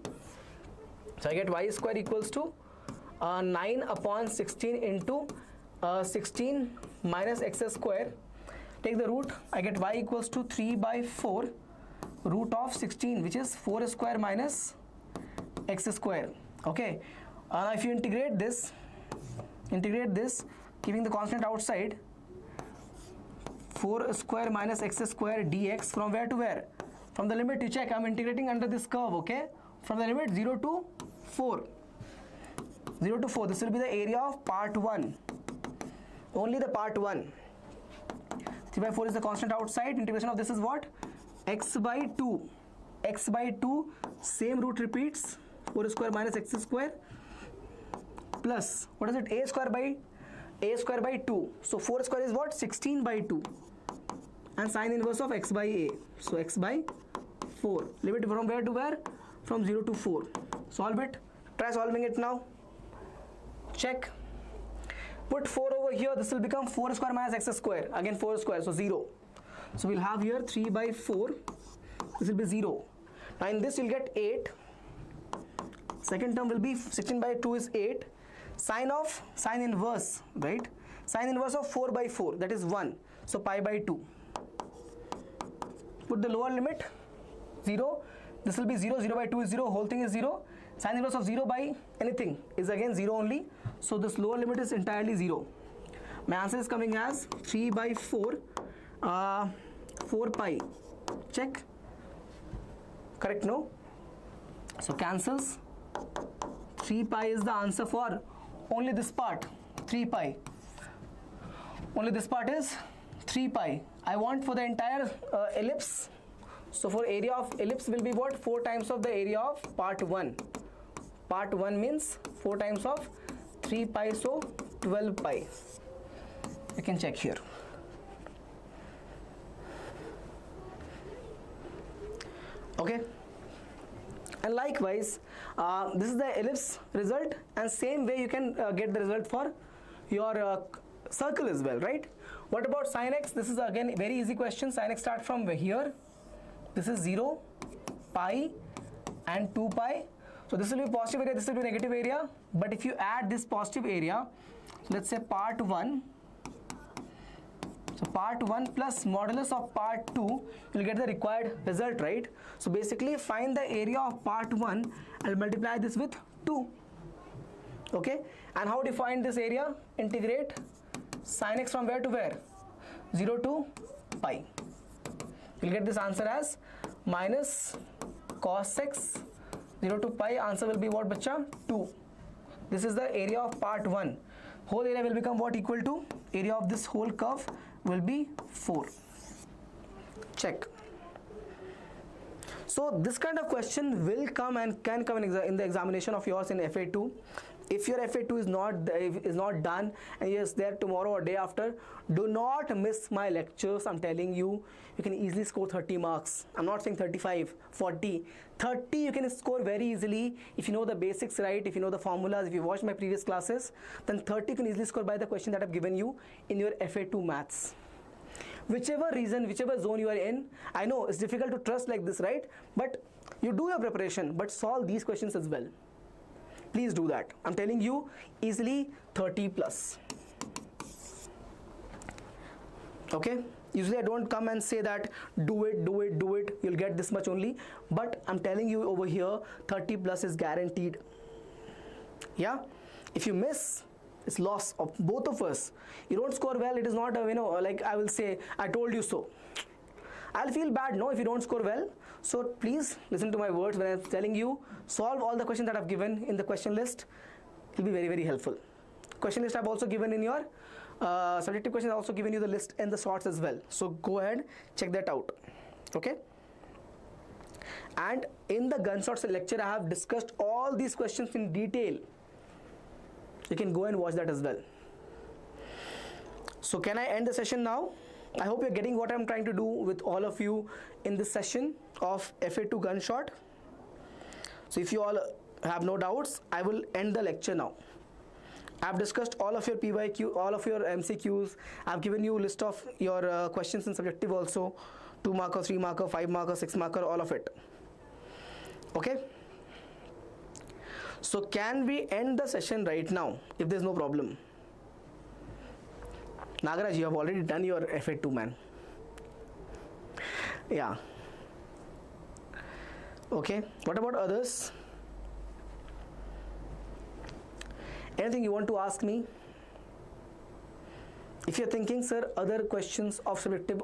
So I get y square equals to 9 upon 16 into 16 minus x square. Take the root. I get y equals to 3 by 4 root of 16, which is 4 square minus x square. Okay. Now if you integrate this, keeping the constant outside, 4 square minus x square dx, from where to where? From the limit, you check, I'm integrating under this curve, okay? From the limit 0 to 4. 0 to 4, this will be the area of part 1. Only the part 1. 3 by 4 is the constant outside. Integration of this is what? X by 2. X by 2, same root repeats. 4 square minus x square plus, what is it? A square by 2. So 4 square is what? 16 by 2. And sine inverse of x by a. So x by 4. Limit from where to where? From 0 to 4. Solve it. Try solving it now. Check. Put 4 over here. This will become 4 square minus x square. Again 4 square. So 0. So we'll have here 3 by 4. This will be 0. Now in this you'll get 8. Second term will be 16 by 2 is 8. Sine inverse, right? Sine inverse of 4 by 4, that is 1. So pi by 2. Put the lower limit, 0. This will be 0, 0 by 2 is 0, whole thing is 0. Sine inverse of 0 by anything is again 0 only. So this lower limit is entirely 0. My answer is coming as 3 by 4, 4 pi. Check. Correct, no? So cancels. 3 pi is the answer for only this part. 3 pi. Only this part is 3 pi. I want for the entire ellipse. So for area of ellipse will be what? 4 times of the area of part 1. Part 1 means 4 times of 3 pi, so 12 pi. You can check here. Okay. And likewise, this is the ellipse result, and same way you can get the result for your circle as well, right? What about sin x? This is again very easy question. Sin x start from here. This is 0, pi, and 2 pi. So this will be positive area, this will be negative area. But if you add this positive area, let's say part 1. So part 1 plus modulus of part 2, you'll get the required result, right? So basically find the area of part 1 and multiply this with 2. Okay, and how to find this area? Integrate sin x from where to where? 0 to pi. You'll get this answer as minus cos x 0 to pi. Answer will be what, bacha? 2. This is the area of part 1. Whole area will become what equal to? Area of this whole curve will be 4. Check. So this kind of question will come and can come in the examination of yours in FA2. If your FA2 is not done and is there tomorrow or day after, do not miss my lectures. I'm telling you, you can easily score 30 marks. I'm not saying 35, 40. 30 you can score very easily if you know the basics right, if you know the formulas, if you watch my previous classes, then 30 you can easily score by the question that I've given you in your FA2 maths. Whichever reason, whichever zone you are in, I know it's difficult to trust like this, right? But you do your preparation, but solve these questions as well. Please do that. I'm telling you, easily 30 plus. Okay? Usually I don't come and say that do it, you'll get this much only. But I'm telling you over here, 30 plus is guaranteed. Yeah? If you miss, it's loss of both of us. You don't score well, it is not a, like I will say, I told you so. I'll feel bad, no, if you don't score well. So please listen to my words when I'm telling you, solve all the questions that I've given in the question list. It will be very, very helpful. Question list I've also given in your subjective questions. I've also given you the list and the sorts as well. So go ahead, check that out. Okay. And in the Gunshot lecture, I have discussed all these questions in detail. You can go and watch that as well. So can I end the session now? I hope you're getting what I'm trying to do with all of you in this session of FA2 Gunshot. So if you all have no doubts, I will end the lecture now. I've discussed all of your PYQ, all of your MCQs. I've given you a list of your questions in subjective also. 2 marker, 3 marker, 5 marker, 6 marker, all of it. Okay? So can we end the session right now if there's no problem? Nagaraj, you have already done your FA2, man. Yeah. Okay. What about others? Anything you want to ask me? If you're thinking, sir, other questions of subjective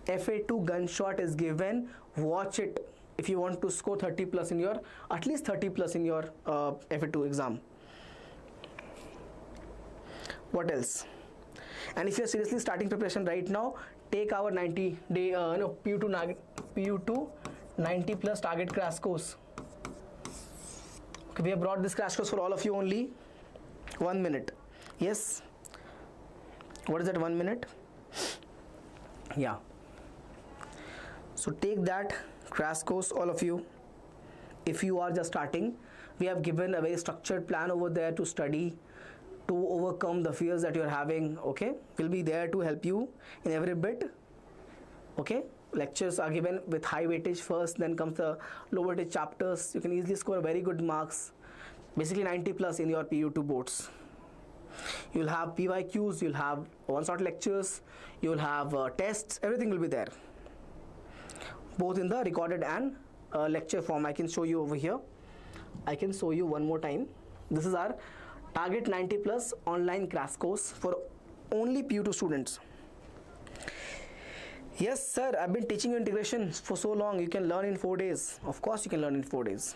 FA2 Gunshot is given, watch it if you want to score 30 plus in your, at least 30 plus in your FA2 exam. What else? And if you're seriously starting preparation right now, take our 90-day PU2 90 plus target crash course. Okay, we have brought this crash course for all of you only. 1 minute. Yes. What is that 1 minute? Yeah. So take that crash course, all of you. If you are just starting, we have given a very structured plan over there to study, to overcome the fears that you're having. Okay, we'll be there to help you in every bit. Okay, lectures are given with high weightage first, then comes the low weightage chapters. You can easily score very good marks, basically 90 plus in your PU2 boards. You'll have PYQs, you'll have one-shot lectures, you'll have tests, everything will be there, both in the recorded and lecture form. I can show you over here. I can show you one more time. This is our Target 90 plus online crash course for only PU2 students. Yes, sir, I've been teaching you integration for so long. You can learn in 4 days. Of course, you can learn in 4 days.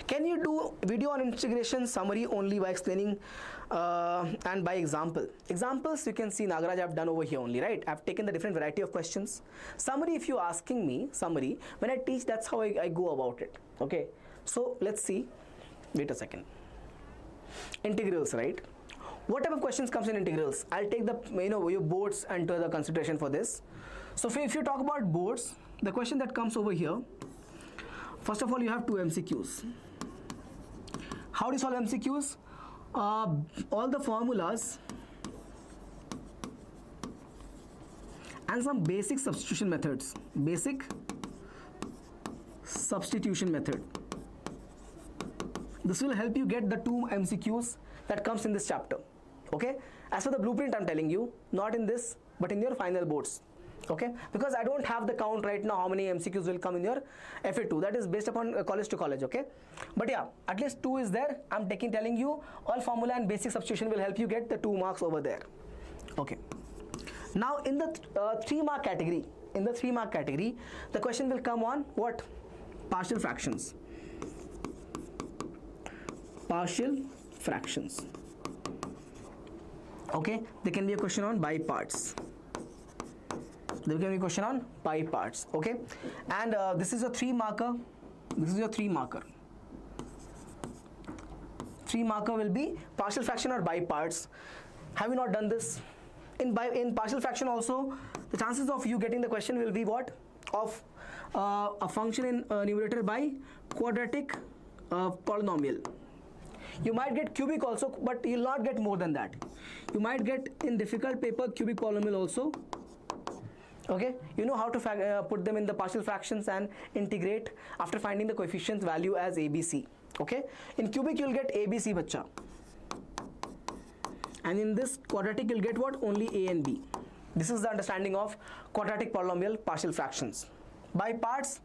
Can you do video on integration summary only by explaining and by example? Examples you can see, Nagaraj, I've done over here only, right? I've taken the different variety of questions. Summary, if you're asking me, summary, when I teach, that's how I go about it. Okay, so let's see. Wait a second. Integrals, right? What type of questions comes in integrals? I'll take the, your boards into the consideration for this. So if you talk about boards, the question that comes over here, first of all, you have 2 MCQs. How do you solve MCQs? All the formulas and some basic substitution methods. Basic substitution method. This will help you get the 2 MCQs that comes in this chapter. Okay? As for the blueprint, I'm telling you, not in this, but in your final boards. Okay, because I don't have the count right now how many MCQs will come in your FA2. That is based upon college to college. Okay, but yeah, at least 2 is there. I'm telling you all formula and basic substitution will help you get the 2 marks over there. Okay, now in the 3-mark category, the question will come on what? Partial fractions. Okay, there can be a question on by parts. Okay, and this is your 3-marker. This is your 3-marker. 3-marker will be partial fraction or by parts. Have you not done this? In partial fraction also, the chances of you getting the question will be what? Of a function in numerator by quadratic polynomial. You might get cubic also, but you will not get more than that. You might get in difficult paper cubic polynomial also. Okay, you know how to put them in the partial fractions and integrate after finding the coefficients value as ABC. Okay, in cubic you will get ABC bacha, and in this quadratic you will get what? Only A and B. This is the understanding of quadratic polynomial partial fractions. By parts,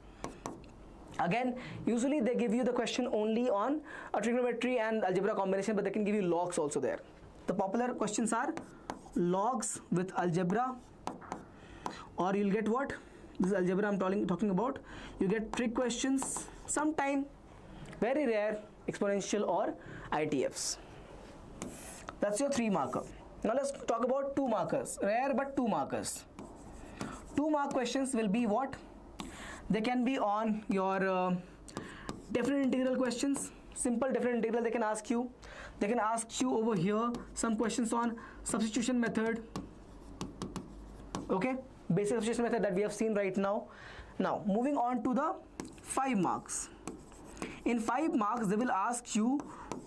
again, usually they give you the question only on a trigonometry and algebra combination, but they can give you logs also there. The popular questions are logs with algebra, or you'll get what? This is algebra I'm talking about. You get trig questions, sometime, very rare, exponential or ITFs. That's your 3-marker. Now let's talk about 2 markers. Rare but 2 markers. 2-mark questions will be what? They can be on your definite integral questions. Simple definite integral they can ask you. They can ask you over here some questions on substitution method. Okay, basic substitution method that we have seen right now. Now moving on to the 5 marks. In 5 marks they will ask you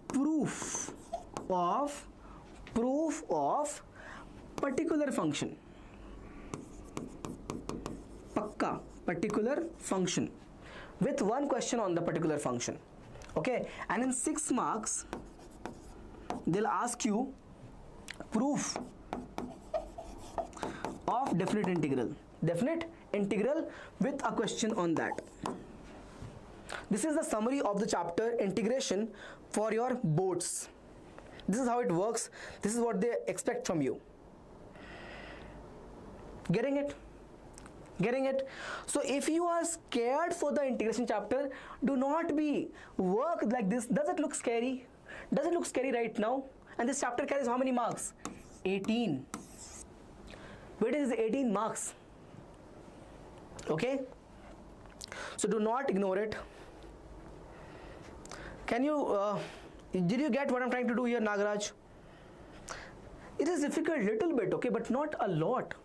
proof of particular function. Pakka, particular function, with 1 question on the particular function. Okay, and in 6 marks they'll ask you proof of definite integral with a question on that. This is the summary of the chapter integration for your boards. This is how it works. This is what they expect from you. Getting it? So if you are scared for the integration chapter, do not work like this. Does it look scary? Does it look scary right now? And this chapter carries how many marks? 18. Weightage is 18 marks. Okay, so do not ignore it. Can you did you get what I'm trying to do here, Nagaraj? It is difficult little bit, okay, but not a lot.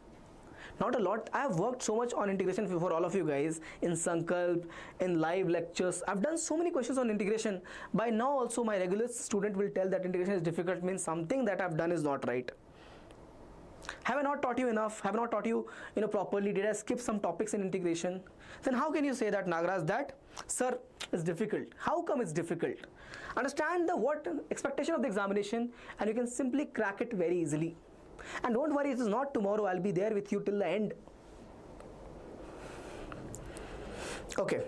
I have worked so much on integration for all of you guys in Sankalp, in live lectures. I've done so many questions on integration. By now also my regular student will tell that integration is difficult, means something that I've done is not right. Have I not taught you enough? Have I not taught you properly? Did I skip some topics in integration? Then how can you say that, Nagaraj, that sir, it's difficult? How come it's difficult? Understand the what expectation of the examination and you can simply crack it very easily. And don't worry, it is not tomorrow. I'll be there with you till the end. Okay.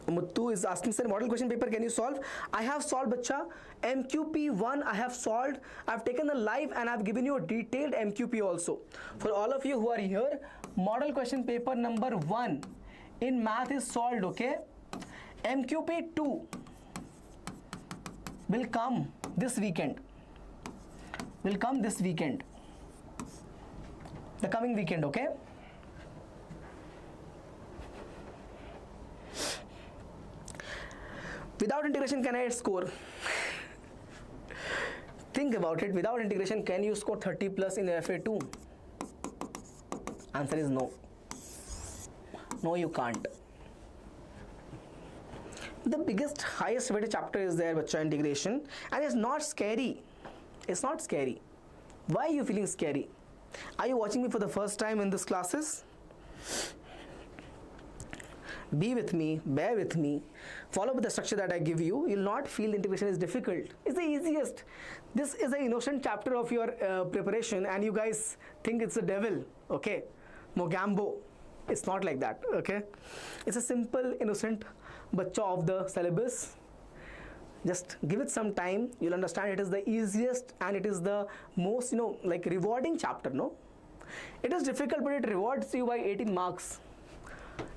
Muttu is asking, sir, model question paper can you solve? I have solved, bacha. MQP1 I have solved. I've taken the live and I've given you a detailed MQP also. For all of you who are here, model question paper number 1 in math is solved, okay? MQP2 will come this weekend. The coming weekend, okay? Without integration, can I score? Think about it. Without integration, can you score 30 plus in FA2? Answer is no. No, you can't. The biggest, highest weighted chapter is there, bacha, integration, and it's not scary. It's not scary. Why are you feeling scary? Are you watching me for the first time in this classes? Be with me, bear with me, follow with the structure that I give you. You'll not feel integration is difficult. It's the easiest. This is an innocent chapter of your preparation and you guys think it's a devil, okay? Mogambo. It's not like that, okay? It's a simple, innocent bacha of the syllabus. Just give it some time, you'll understand. It is the easiest and it is the most, like rewarding chapter, no? It is difficult, but it rewards you by 18 marks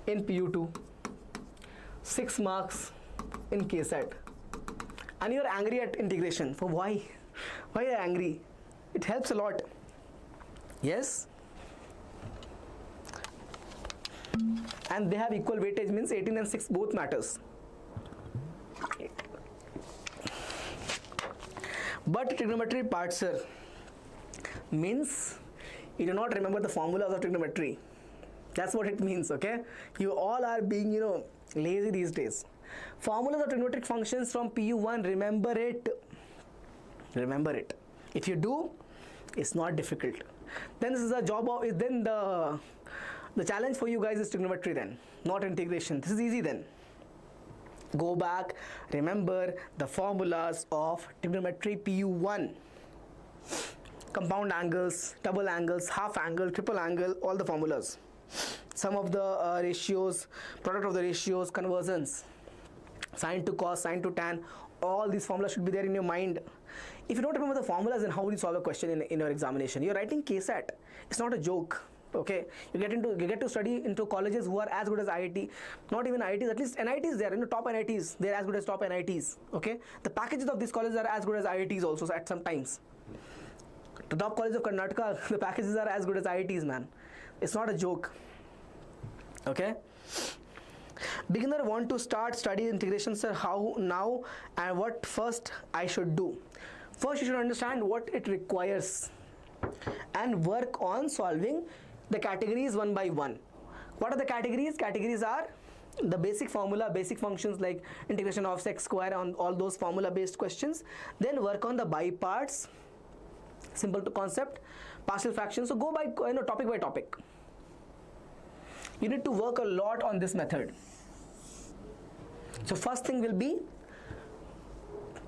in PU2, 6 marks in KCET. And you're angry at integration. For why? Why are you angry? It helps a lot. Yes? And they have equal weightage, means 18 and 6 both matters. But trigonometry part, sir, means you do not remember the formulas of trigonometry. That's what it means, okay? You all are being, lazy these days. Formulas of trigonometric functions from PU1, remember it. Remember it. If you do, it's not difficult. Then this is a job of, then the challenge for you guys is trigonometry then, not integration. This is easy then. Go back, remember the formulas of trigonometry PU1. Compound angles, double angles, half angle, triple angle, all the formulas. Some of the ratios, product of the ratios, conversions, sine to cos, sine to tan, all these formulas should be there in your mind. If you don't remember the formulas, then how will you solve a question in your examination? You're writing KCET. It's not a joke. Okay, you get to study into colleges who are as good as IIT, not even IITs, at least NITs there, top NITs, they're as good as top NITs. Okay, the packages of these colleges are as good as IITs also at some times. The top college of Karnataka, the packages are as good as IITs, man. It's not a joke. Okay. Beginner want to start study integration, sir. How now and what first I should do? First, you should understand what it requires and work on solving the categories one by one. What are the categories? Categories are the basic formula, basic functions like integration of x square, on all those formula based questions. Then work on the by parts, simple to concept, partial fractions. So go by topic by topic. You need to work a lot on this method. So first thing will be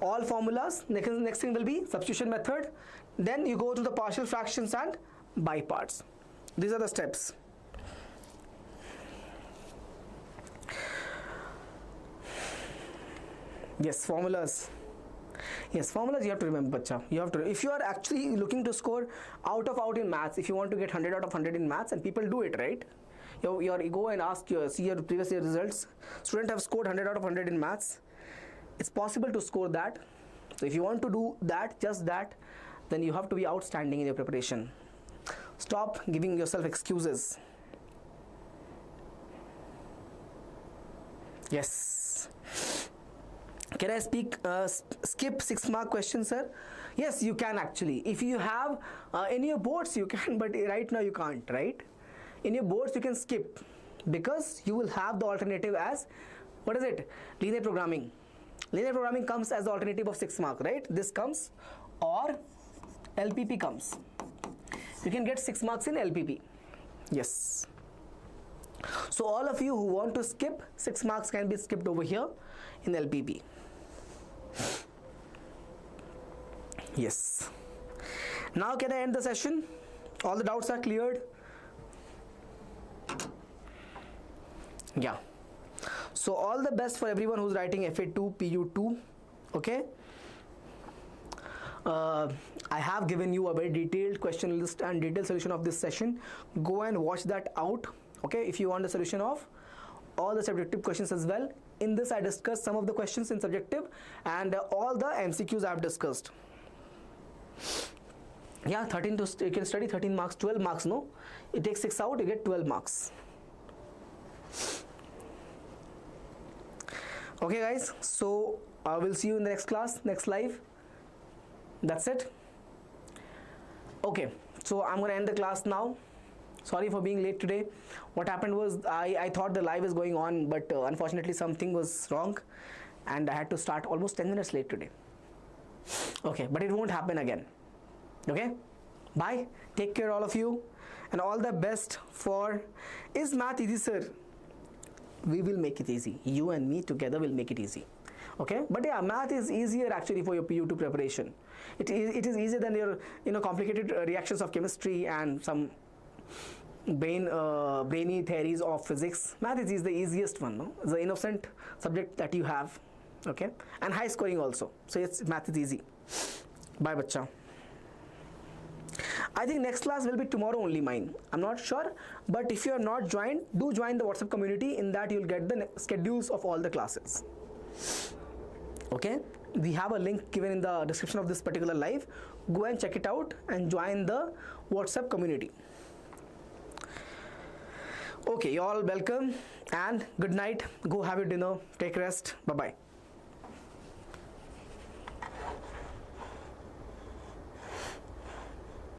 all formulas. Next thing will be substitution method. Then you go to the partial fractions and by parts. These are the steps. Yes, formulas. Yes, formulas you have to remember, bacha. You have to. If you are actually looking to score out in maths, if you want to get 100 out of 100 in maths, and people do it, right? You go and see your previous year results. Students have scored 100 out of 100 in maths. It's possible to score that. So if you want to do that, just that, then you have to be outstanding in your preparation. Stop giving yourself excuses. Yes. Can I skip 6 mark questions, sir? Yes, you can actually. If you have in your boards, you can, but right now you can't, right? In your boards, you can skip because you will have the alternative as, what is it? Linear programming. Linear programming comes as the alternative of 6 mark, right? This comes, or LPP comes. You can get 6 marks in LPP. Yes. So all of you who want to skip, 6 marks can be skipped over here in LPP. Yes. Now can I end the session? All the doubts are cleared? Yeah. So all the best for everyone who's writing FA2, PU2. Okay. I have given you a very detailed question list and detailed solution of this session. Go and watch that out. Okay. If you want the solution of all the subjective questions as well. In this I discussed some of the questions in subjective and all the MCQs I have discussed. Yeah, you can study 13 marks, 12 marks, no? It takes 6 out, you get 12 marks. Okay guys, so I will see you in the next class, next live. That's it. Okay, so I'm going to end the class now. Sorry for being late today. What happened was I thought the live is going on, but unfortunately something was wrong and I had to start almost 10 minutes late today. Okay, but it won't happen again. Okay, bye. Take care all of you and all the best for Is Math Easy, sir? We will make it easy. You and me together will make it easy. Okay, but yeah, math is easier actually for your PU2 preparation. It is easier than your complicated reactions of chemistry and some brainy theories of physics. Math is the easiest one, no? It's the innocent subject that you have, okay, and high scoring also. So it's math is easy. Bye, bacha. I think next class will be tomorrow only mine. I'm not sure, but if you are not joined, do join the WhatsApp community. In that you'll get the schedules of all the classes. Okay, we have a link given in the description of this particular live. Go and check it out and join the WhatsApp community. Okay, you all welcome and good night. Go have your dinner. Take rest. Bye-bye.